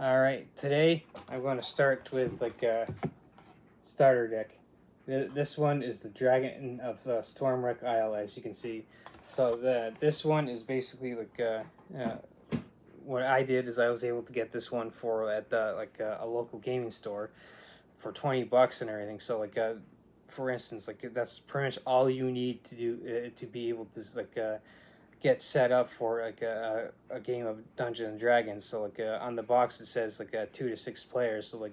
All right, today I'm going to start with like a starter deck. This one is the Dragon of Stormwreck Isle, as you can see. So this one is basically like what I did is I was able to get this one for at a local gaming store for $20 and everything. So for instance, like that's pretty much all you need to do to be able to get set up for like a game of Dungeons and Dragons. So on the box it says 2 to 6 players. So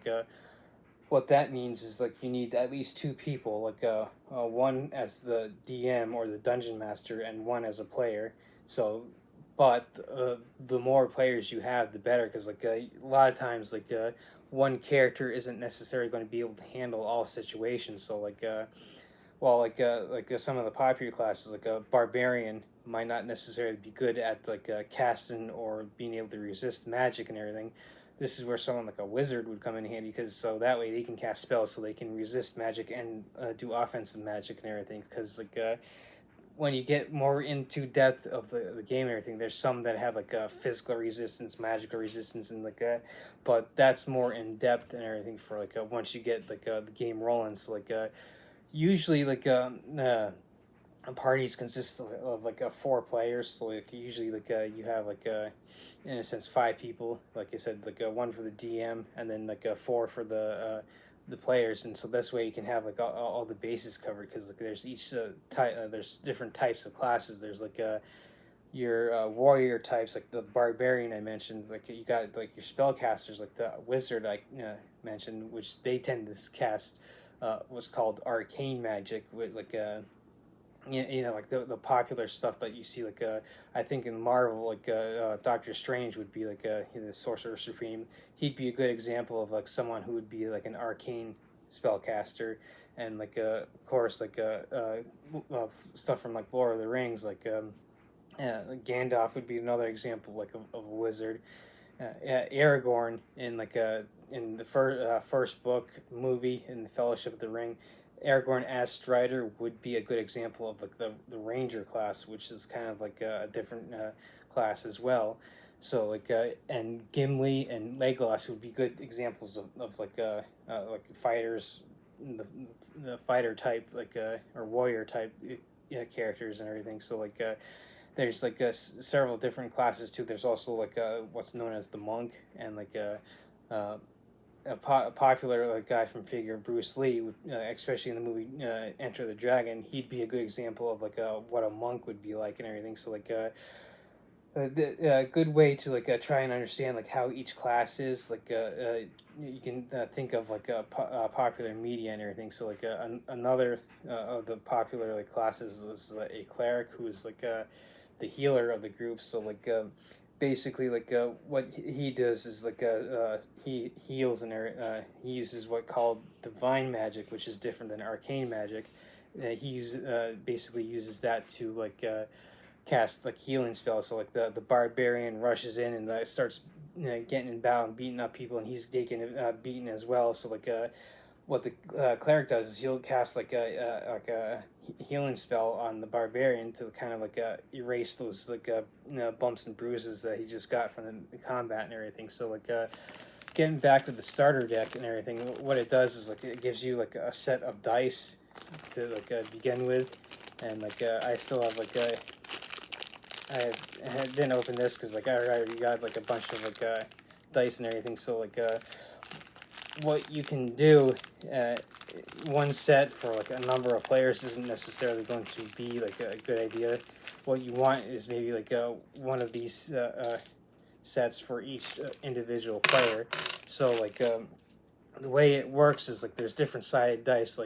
what that means is like you need at least two people, one as the DM or the dungeon master and one as a player. So, but the more players you have, the better, because a lot of times one character isn't necessarily going to be able to handle all situations. So some of the popular classes, like a barbarian, might not necessarily be good at casting or being able to resist magic and everything. This is where someone like a wizard would come in handy, because so that way they can cast spells, so they can resist magic and do offensive magic and everything. Because when you get more into depth of the game and everything, there's some that have physical resistance, magical resistance, and but that's more in depth and everything for once you get the game rolling. So usually parties consist of 4 players. So usually you have in a sense 5 people. Like I said, one for the DM and then 4 for the players. And so this way you can have all the bases covered, because there's each type. There's different types of classes. There's your warrior types, like the barbarian I mentioned. You got your spellcasters, like the wizard I mentioned, which they tend to cast what's called arcane magic, with the popular stuff that you see, I think in Marvel, Doctor Strange would be the Sorcerer Supreme. He'd be a good example of someone who would be an arcane spellcaster. And of course stuff from Lord of the Rings, Gandalf would be another example of a wizard. Aragorn in the first book movie in the Fellowship of the Ring, Aragorn as Strider would be a good example of the Ranger class, which is kind of a different class as well. So and Gimli and Legolas would be good examples of fighters, the fighter type, or warrior type characters and everything. So there's several different classes too. There's also what's known as the monk, and uh, a popular guy from figure, Bruce Lee, especially in the movie Enter the Dragon. He'd be a good example of what a monk would be like and everything. So a good way to try and understand how each class is, you can think of popular media and everything. So another of the popular classes is a cleric, who is the healer of the group. So basically what he does is he heals, and he uses what called divine magic, which is different than arcane magic. Basically uses that to cast healing spells. So the barbarian rushes in and starts getting in battle and beating up people, and he's taking beaten as well. So what the cleric does is he'll cast a healing spell on the barbarian to kind of erase those bumps and bruises that he just got from the combat and everything. So getting back to the starter deck and everything, what it does is it gives you a set of dice to begin with. And I still have I didn't open this because I already got a bunch of dice and everything. So what you can do, one set for a number of players isn't necessarily going to be a good idea. What you want is maybe one of these sets for each individual player. So the way it works is there's different sided dice.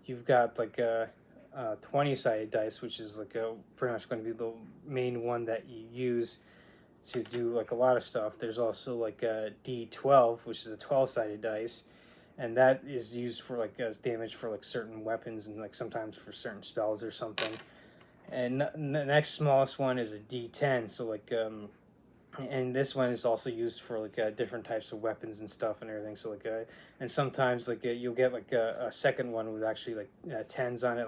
You've got 20-sided dice, which is pretty much going to be the main one that you use to do a lot of stuff. There's also a D12, which is a 12-sided dice, and that is used for as damage for certain weapons and sometimes for certain spells or something. And the next smallest one is a D10. So and this one is also used for different types of weapons and stuff and everything. So and sometimes you'll get a second one with actually tens on it,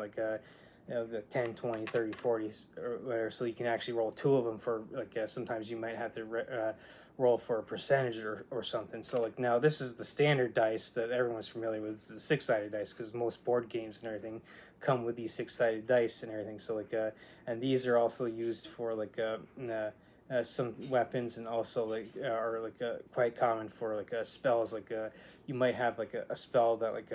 the 10, 20, 30, 40s or whatever, so you can actually roll two of them for like sometimes you might have to roll for a percentage or something. So like now this is the standard dice that everyone's familiar with. It's the six-sided dice because most board games and everything come with these six-sided dice and everything. So like and these are also used for like some weapons, and also like are like quite common for like spells. Like you might have like a spell that like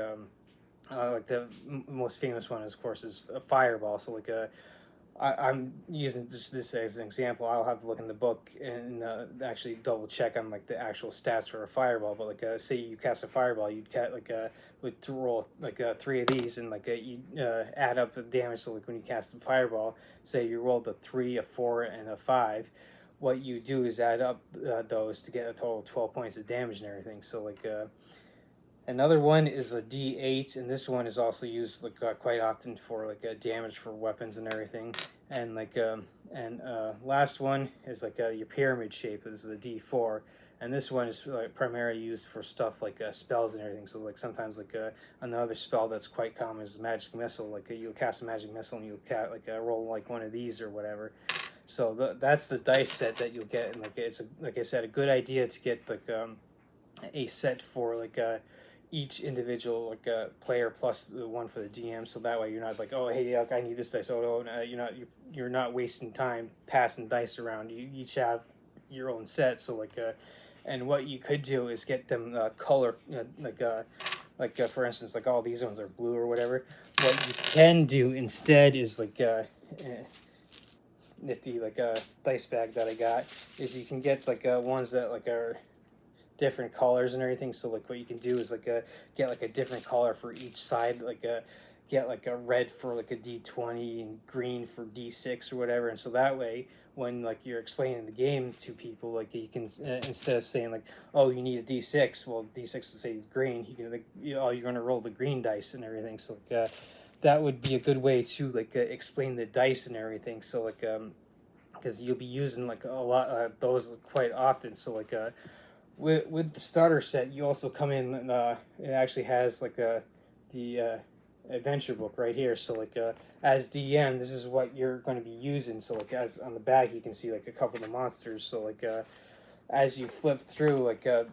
the most famous one, of course, is a fireball. So like I'm using just this as an example. I'll have to look in the book and actually double check on like the actual stats for a fireball. But like say you cast a fireball, you'd would to roll like three of these, and like you add up the damage. So like when you cast the fireball, say you rolled a 3, a 4, and a 5. What you do is add up those to get a total of 12 points of damage and everything. So like another one is a D8, and this one is also used like quite often for like damage for weapons and everything. And like last one is like your pyramid shape is the D4, and this one is primarily used for stuff like spells and everything. So like sometimes like another spell that's quite common is magic missile. Like you'll cast a magic missile and you'll roll like one of these or whatever. So that's the dice set that you'll get, and like it's like I said, a good idea to get like a set for like each individual like player plus the one for the GM, so that way you're not like, oh hey, like, I need this dice. Oh no, you're not wasting time passing dice around. You each have your own set. So like and what you could do is get them color for instance, like all these ones are blue or whatever. What you can do instead is like nifty like dice bag that I got is you can get like ones that like are different colors and everything. So like what you can do is like get like a different color for each side, like get like a red for like a D20 and green for D6 or whatever. And so that way when like you're explaining the game to people, like you can instead of saying like, oh you need a D6, well D6 to say is green, you can like you're going to roll the green dice and everything. So like that would be a good way to like explain the dice and everything. So like because you'll be using like a lot those quite often. So like with the starter set, you also come in and it actually has like the adventure book right here. So like as DM, this is what you're going to be using. So like as on the back, you can see like a couple of the monsters. So like as you flip through like the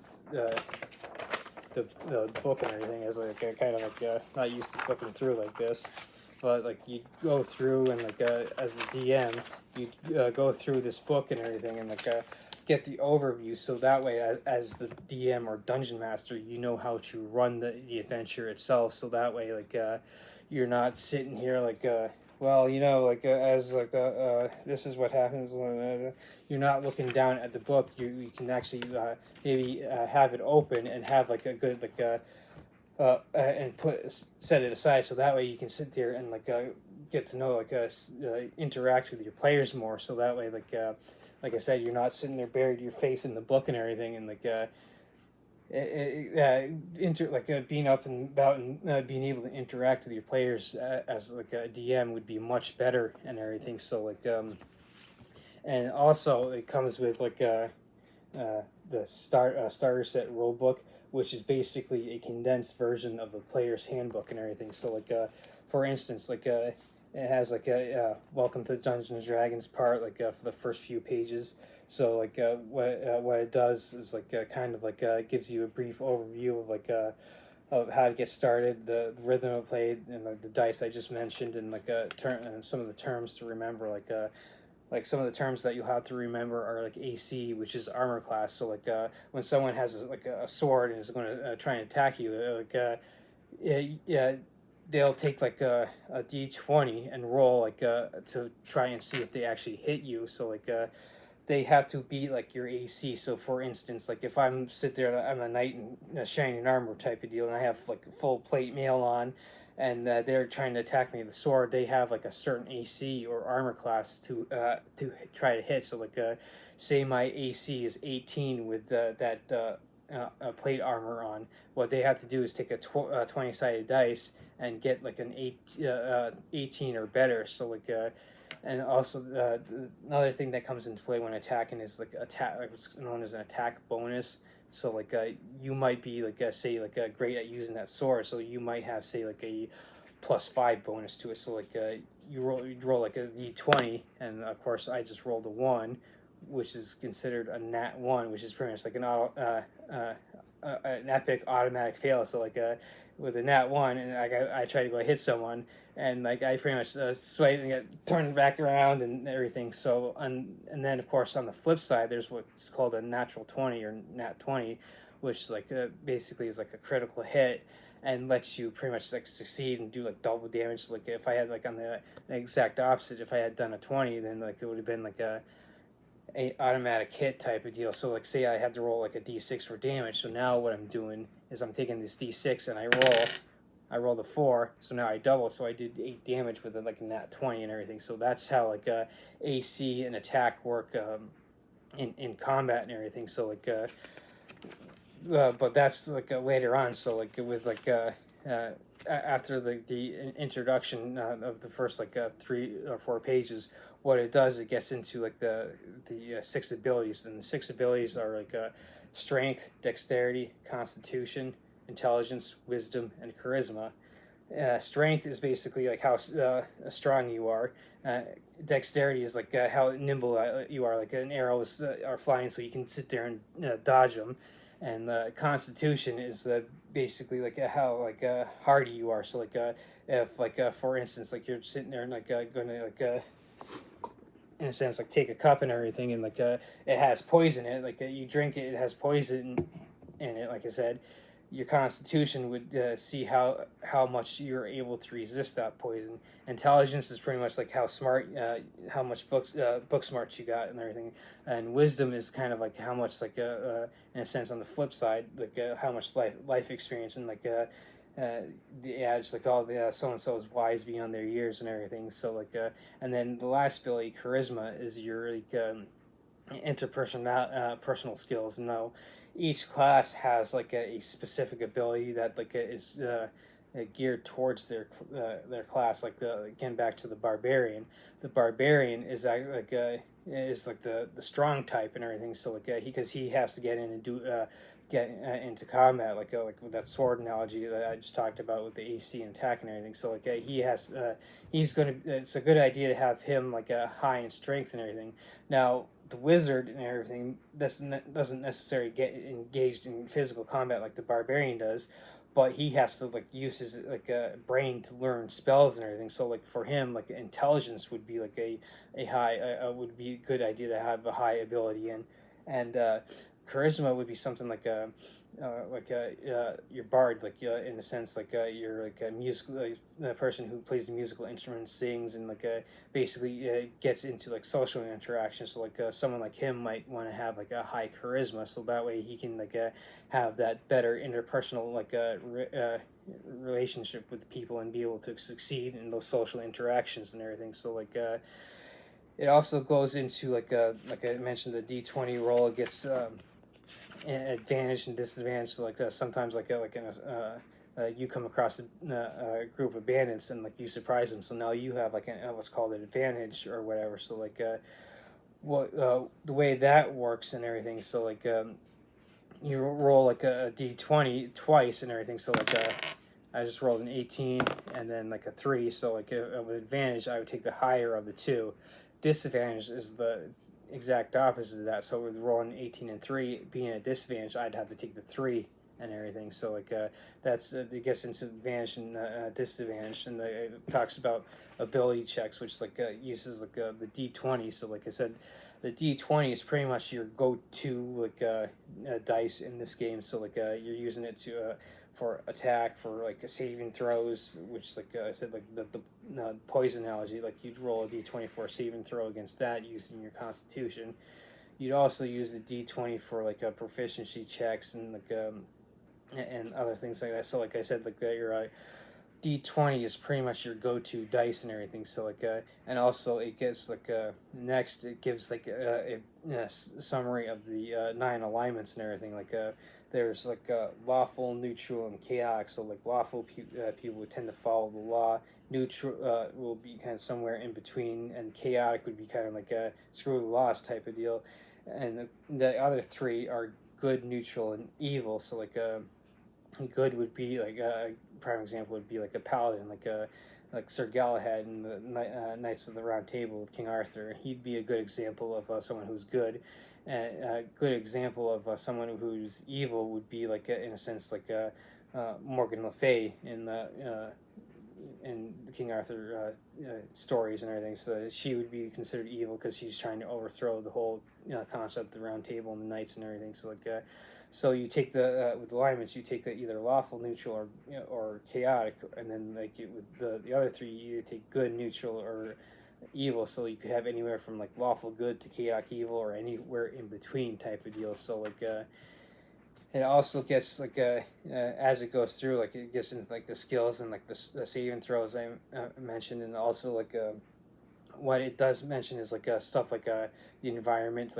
book and everything, as like kind of like not used to flipping through like this, but like you go through and like as the DM, you go through this book and everything, and like get the overview. So that way, as the DM or dungeon master, you know how to run the adventure itself. So that way, like you're not sitting here like well, as like this is what happens. You're not looking down at the book. You can actually maybe have it open and have like a good like and set it aside, so that way you can sit there and like get to know like interact with your players more. So that way like I said, you're not sitting there buried your face in the book and everything, and like being up and about and being able to interact with your players as like a DM would be much better and everything. So like and also it comes with like the starter set rule book, which is basically a condensed version of the player's handbook and everything. So like for instance, like it has like a welcome to Dungeons and Dragons part, like for the first few pages. So like what it does is like kind of like gives you a brief overview of like of how to get started, the rhythm of play, and like the dice I just mentioned, and like and some of the terms to remember, like some of the terms that you'll have to remember are like AC, which is armor class. So like when someone has like a sword and is going to try and attack you, yeah, they'll take like a D20 and roll like to try and see if they actually hit you. So like they have to beat like your AC. So for instance, like if I'm there, I'm a knight in a shining armor type of deal, and I have like full plate mail on, and they're trying to attack me with the sword, they have like a certain AC or armor class to try to hit. So like say my AC is 18 with that plate armor on. What they have to do is take a 20-sided dice and get like an 18 or better. So like and also another thing that comes into play when attacking is like like what's known as an attack bonus. So like you might be like say like great at using that sword, so you might have say like a +5 bonus to it. So like you roll like a d20, and of course I just rolled a 1, which is considered a nat 1, which is pretty much like an epic automatic fail. So like with a nat 1, and I try to go hit someone, and like I pretty much swipe and get turned back around and everything. So and then of course on the flip side, there's what's called a natural 20 or nat 20, which like basically is like a critical hit and lets you pretty much like succeed and do like double damage. Like if I had like on the exact opposite, if I had done a 20, then like it would have been like a automatic hit type of deal. So like say I had to roll like a d6 for damage. So now what I'm doing is I'm taking this d6 and I rolled a 4, so now I double, so I did 8 damage with it, like a nat 20 and everything. So that's how like AC and attack work in combat and everything. So like but that's like later on. So like with like after the introduction of the first like 3 or 4 pages, what it does, it gets into like the 6 abilities, and the 6 abilities are like strength, dexterity, constitution, intelligence, wisdom, and charisma. Strength is basically like how strong you are. Dexterity is like how nimble you are. Like an arrow are flying, so you can sit there and dodge them. And Constitution is basically like how like hardy you are. So like if like for instance, like you're sitting there and like going to like in a sense like take a cup and everything, and like it has poison in it. Like you drink it, it has poison in it. Like I said, your constitution would see how much you're able to resist that poison. Intelligence is pretty much like how smart, how much book smarts you got and everything. And wisdom is kind of like how much like in a sense on the flip side, like how much life experience, and like the adage like all the so and so is wise beyond their years and everything. So like and then the last ability, charisma, is your like interpersonal personal skills. Now each class has like a specific ability that like is geared towards their class. Like again back to the barbarian. The barbarian is like is like the strong type and everything. So like because he has to get in and do get into combat, like with that sword analogy that I just talked about with the AC and attack and everything. So like he has he's gonna, it's a good idea to have him like high in strength and everything. Now the wizard and everything doesn't necessarily get engaged in physical combat like the barbarian does, but he has to like use his like brain to learn spells and everything. So like for him, like intelligence would be like a high would be a good idea to have a high ability in. And charisma would be something like your bard, like in a sense like you're like a musical a person who plays the musical instrument, sings, and like basically gets into like social interaction. So like someone like him might want to have like a high charisma, so that way he can like have that better interpersonal like relationship with people and be able to succeed in those social interactions and everything. So like it also goes into like I mentioned, the D20 roll gets advantage and disadvantage. So like sometimes like you come across a group of bandits and like you surprise them, so now you have like what's called an advantage or whatever. So like what the way that works and everything. So like you roll like a D20 twice and everything. So like I just rolled an 18 and then like a 3. So like with advantage, I would take the higher of the two. Disadvantage is the exact opposite of that. So with rolling 18 and 3 being a disadvantage, I'd have to take the 3 and everything. So like that's it gets into advantage and disadvantage, and it talks about ability checks, which like uses like the D20. So like I said, the D20 is pretty much your go-to like dice in this game. So like you're using it to for attack, for like saving throws, which like I said, like the poison analogy, like you'd roll a D20 for a saving throw against that using your constitution. You'd also use the D20 for like proficiency checks and like and other things like that. So like I said, like that your D20 is pretty much your go-to dice and everything. So like and also it gives like next it gives like a summary of the 9 alignments and everything. Like there's like lawful, neutral, and chaotic. So like lawful people would tend to follow the law. Neutral will be kind of somewhere in between, and chaotic would be kind of like a screw the laws type of deal. And the other 3 are good, neutral, and evil. So like good would be like a prime example would be like a paladin, like like Sir Galahad in the Knights of the Round Table with King Arthur. He'd be a good example of someone who's good. And a good example of someone who's evil would be like in a sense like Morgan Le Fay in the King Arthur stories and everything. So she would be considered evil because she's trying to overthrow the whole concept of the Round Table and the knights and everything. So so you take the with alignments, you take the either lawful, neutral, or chaotic, and then with the other three, you take good, neutral, or evil. So you could have anywhere from like lawful good to chaotic evil, or anywhere in between type of deal. So it also gets as it goes through, like it gets into like the skills and like the saving throws I mentioned, and also what it does mention is stuff like the environment,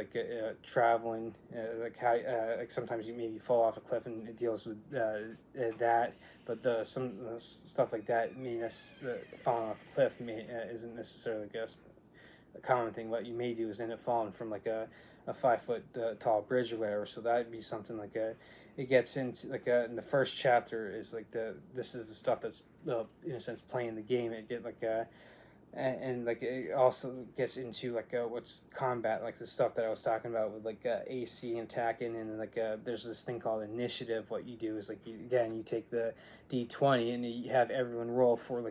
traveling, like how like sometimes you maybe fall off a cliff, and it deals with that. But some stuff like that, falling off a cliff isn't necessarily a common thing. What you may do is end up falling from a 5 foot tall bridge or whatever. So that'd be something it gets into in the first chapter is this is the stuff that's in a sense playing the game. It get and it also gets into what's combat, like the stuff that I was talking about with AC and attacking, and there's this thing called initiative. What you do is you take the D20 and you have everyone roll for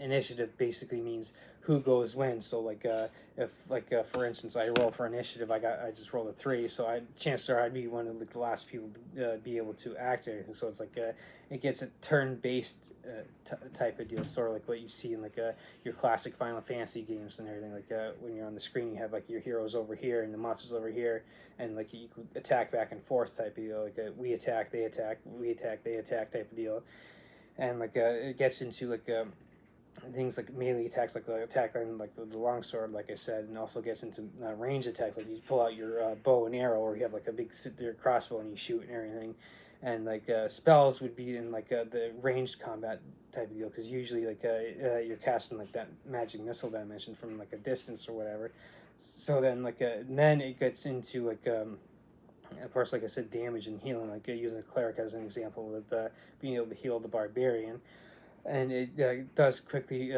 initiative. Basically means who goes when. So if for instance I roll for initiative, I just rolled a 3, so chances are I'd be one of the last people to be able to act or anything. So it's it gets a turn-based type of deal, sort of like what you see in your classic Final Fantasy games and everything. When you're on the screen, you have your heroes over here and the monsters over here, and you could attack back and forth type of deal. We attack, they attack, we attack, they attack type of deal. And it gets into things like melee attacks, like the attack on the longsword, like I said, and also gets into range attacks, like you pull out your bow and arrow, or you have a big sit-there crossbow and you shoot and everything. And spells would be in the ranged combat type of deal, because usually you're casting that magic missile that I mentioned from a distance or whatever. So then then it gets into of course, like I said, damage and healing, using a cleric as an example, with being able to heal the barbarian. And it does quickly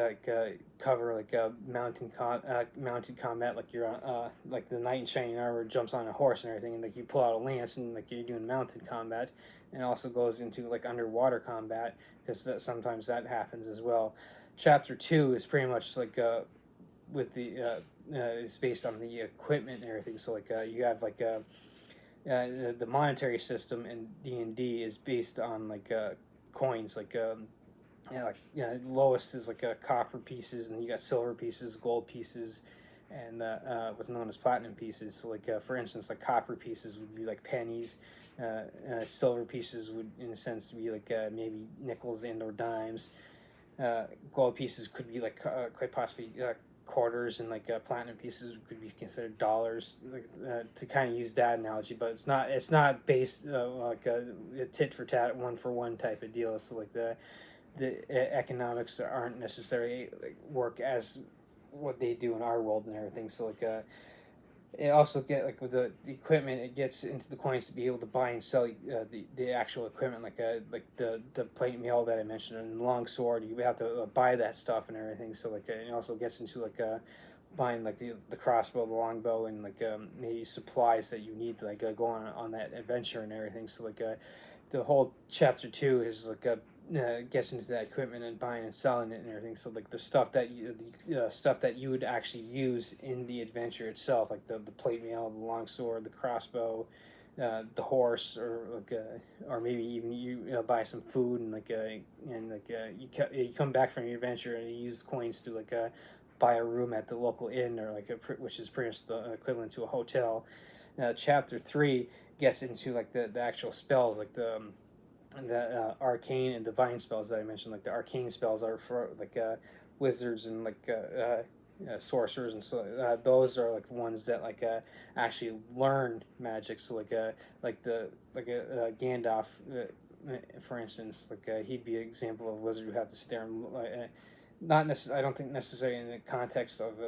cover mounted combat, like you're on the knight in shining armor jumps on a horse and everything, and you pull out a lance and you're doing mounted combat. And it also goes into underwater combat, because sometimes that happens as well. Chapter 2 is pretty much with the it's based on the equipment and everything. So you have the monetary system in D&D is based on coins, lowest is copper pieces, and you got silver pieces, gold pieces, and what's known as platinum pieces. So for instance, copper pieces would be pennies, silver pieces would in a sense be maybe nickels and or dimes, gold pieces could be quite possibly quarters, and platinum pieces could be considered dollars, to kind of use that analogy. But it's not based a tit for tat, one for one type of deal. So the economics aren't necessarily work as what they do in our world and everything. So it also get with the equipment, it gets into the coins to be able to buy and sell the actual equipment, the plate mail that I mentioned, and the long sword. You have to buy that stuff and everything. So it also gets into buying the crossbow, the longbow, and maybe supplies that you need to go on that adventure and everything. So the whole chapter 2 is gets into that equipment and buying and selling it and everything. So the stuff that you would actually use in the adventure itself, the plate mail, the longsword, the crossbow, the horse, or maybe even you buy some food, and you come back from your adventure and you use coins to buy a room at the local inn, or which is pretty much the equivalent to a hotel. Now chapter 3 gets into the actual spells, the arcane and divine spells that I mentioned. The arcane spells are for wizards and sorcerers, and so those are ones that actually learn magic. So Gandalf, for instance, he'd be an example of a wizard who have to sit there and not necessarily, I don't think necessarily in the context of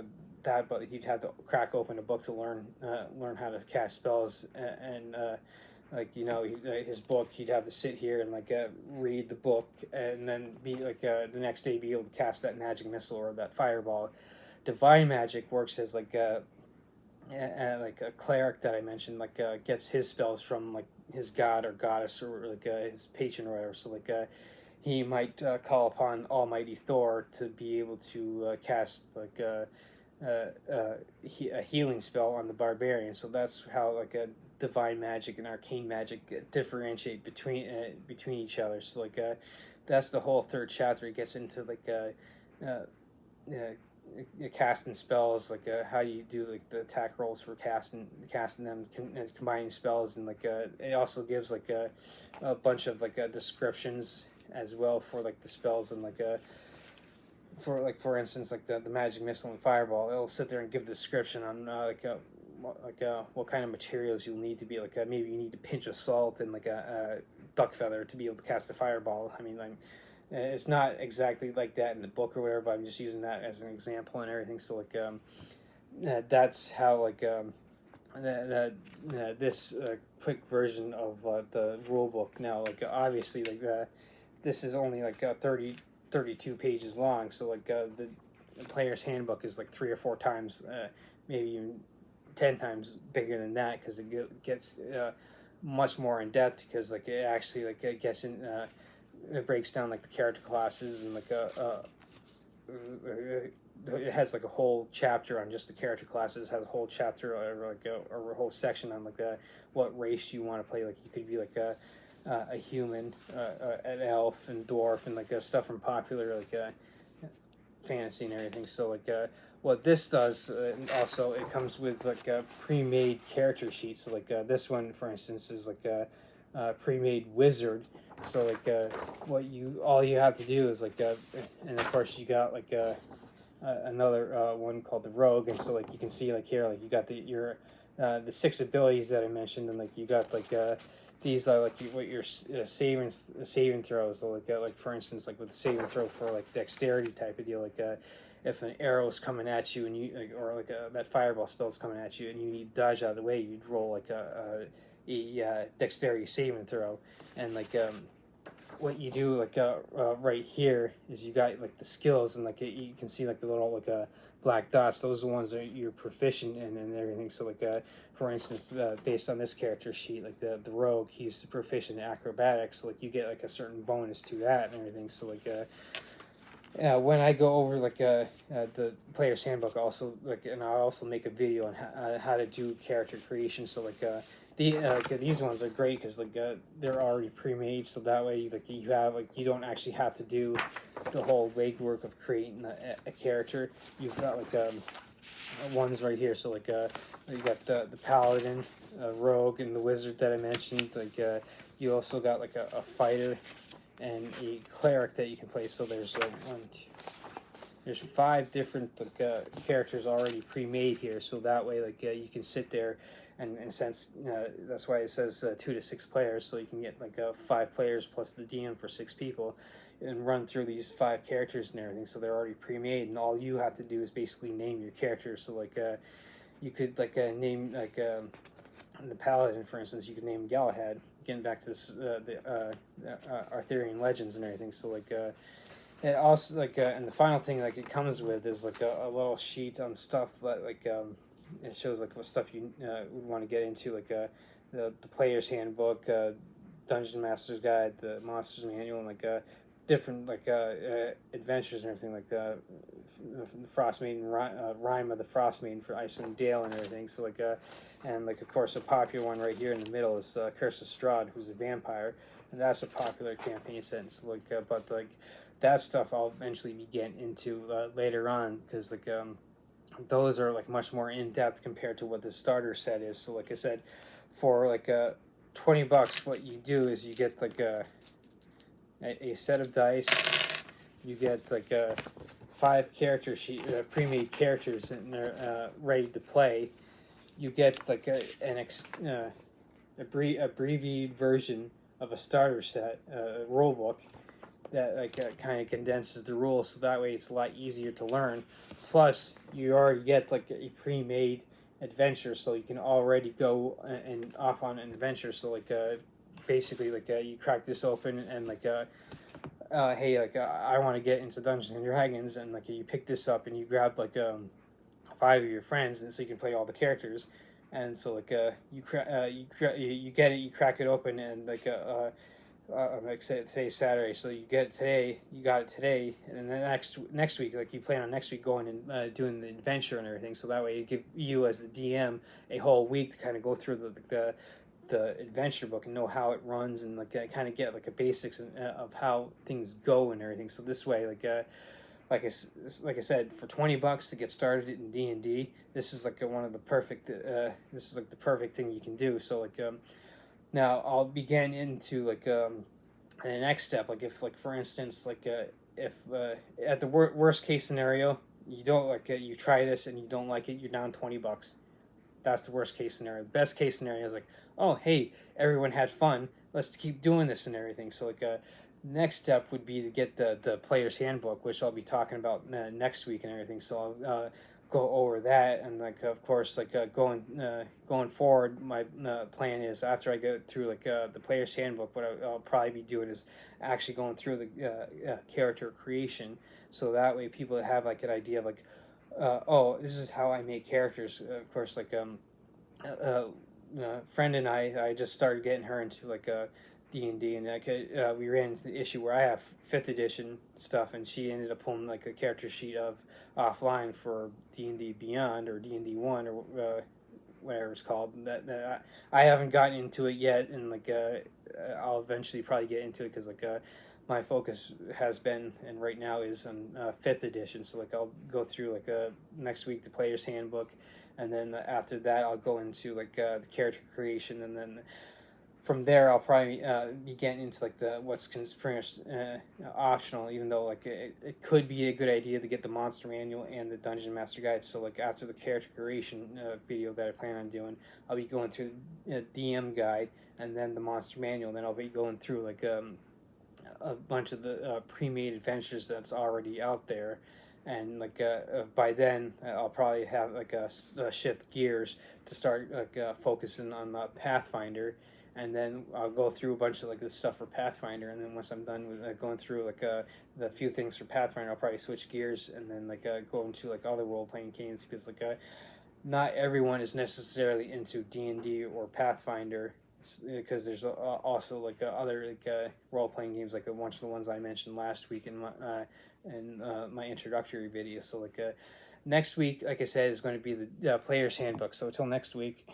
but he'd have to crack open a book to learn how to cast spells, and like his book, he'd have to sit here and read the book, and then be the next day be able to cast that magic missile or that fireball. Divine magic works as like a cleric that I mentioned, gets his spells from like his god or goddess or his patron or whatever. So he might call upon Almighty Thor to be able to cast a healing spell on the barbarian. So that's how a divine magic and arcane magic differentiate between each other. So that's the whole third chapter. It gets into casting spells, how you do the attack rolls for casting them, and combining spells, and it also gives a bunch of descriptions as well for the spells, and for instance the magic missile and fireball. It'll sit there and give the description on what kind of materials you'll need to be maybe you need a pinch of salt and a duck feather to be able to cast the fireball. I mean, it's not exactly like that in the book or whatever, but I'm just using that as an example and everything. So that's how this quick version of the rule book. Now obviously this is only 32 pages long, so the player's handbook is 3 or 4 times, maybe even 10 times bigger than that, because it gets much more in depth, because it actually it gets in. It breaks down the character classes, and it has a whole chapter on just the character classes. It has a whole chapter or a whole section on what race you want to play. You could be a human, an elf, and dwarf, and stuff from popular fantasy and everything. So what this does, also it comes with a pre-made character sheet. So this one, for instance, is a pre-made wizard. So all you have to do is and of course you got another one called the rogue, and so you can see here you got the 6 abilities that I mentioned, and you got these are what your saving throws. So for instance with the saving throw for dexterity type of deal, if an arrow is coming at you and you or that fireball spell is coming at you and you need to dodge out of the way, you'd roll a dexterity saving throw. And what you do right here is you got the skills, and you can see the little black dots. Those are the ones that you're proficient in and everything. So for instance, based on this character sheet, the rogue, he's proficient in acrobatics, so you get a certain bonus to that and everything. So when I go over the player's handbook, also and I also make a video on how to do character creation. So these ones are great because they're already pre-made, so that way you have you don't actually have to do the whole legwork of creating a character. You've got ones right here. So you got the paladin, rogue, and the wizard that I mentioned. You also got a fighter and a cleric that you can play. So there's there's 5 different characters already pre-made here. So that way you can sit there. And since that's why it says 2 to 6 players, so you can get 5 players plus the DM for 6 people, and run through these 5 characters and everything. So they're already pre-made, and all you have to do is basically name your characters. So you could name the paladin, for instance. You could name Galahad. Getting back to this the Arthurian legends and everything. So it also and the final thing it comes with is a little sheet on stuff that it shows what stuff you would want to get into, the player's handbook, dungeon master's guide, the monsters manual, and different adventures and everything, the Frost Maiden, rhyme of the Frost Maiden for Icewind Dale and everything. So and of course a popular one right here in the middle is Curse of Strahd, who's a vampire, and that's a popular campaign set. So but that stuff I'll eventually be getting into later on, because those are much more in-depth compared to what the starter set is. So I said, for $20, what you do is you get a set of dice. You get 5 character sheet pre-made characters, and they're ready to play. You get an abbreviated version of a starter set rule book that kind of condenses the rules, so that way it's a lot easier to learn. Plus, you already get a pre-made adventure, so you can already go and off on an adventure. So like basically like you crack this open and like hey, like I want to get into Dungeons and Dragons, and like you pick this up and you grab like 5 of your friends, and so you can play all the characters. And so like you get it, you crack it open, and like say today's Saturday, so you get it today, you got it today, and then the next week, like you plan on next week going and doing the adventure and everything. So that way, you give you as the DM a whole week to kind of go through the adventure book and know how it runs, and like kind of get like a basics of how things go and everything. So this way, like I said, for $20 to get started in D&D, this is like one of the perfect. This is like the perfect thing you can do. So like now I'll begin into like the next step. Like if like for instance like if at the worst case scenario you don't like it, you try this and you don't like it, you're down $20. That's the worst case scenario. The best case scenario is like, oh hey, everyone had fun. Let's keep doing this and everything. So like next step would be to get the player's handbook, which I'll be talking about next week and everything. So I'll go over that, and like of course like going forward, my plan is after I go through like the player's handbook, what I'll probably be doing is actually going through the character creation, so that way people have like an idea of like oh, this is how I make characters. Of course, like friend and I just started getting her into like D&D, and like we ran into the issue where I have 5th edition stuff, and she ended up pulling like a character sheet of offline for D&D Beyond or D&D 1 or whatever it's called. That I haven't gotten into it yet, and like I'll eventually probably get into it because like my focus has been and right now is on 5th edition. So like I'll go through like next week the player's handbook, and then after that I'll go into like the character creation, and then from there I'll probably be getting into like the what's pretty much optional, even though like it could be a good idea to get the monster manual and the dungeon master guide. So like after the character creation video that I plan on doing, I'll be going through the DM guide and then the monster manual, and then I'll be going through like a bunch of the pre-made adventures that's already out there. And like by then I'll probably have like a shift gears to start like focusing on the Pathfinder, and then I'll go through a bunch of like this stuff for Pathfinder, and then once I'm done with going through like the few things for Pathfinder, I'll probably switch gears and then like go into like other role playing games, because like not everyone is necessarily into D&D or Pathfinder, because there's also like other like role playing games like a bunch of the ones I mentioned last week in my introductory video. So like next week, like I said, is going to be the player's handbook. So until next week.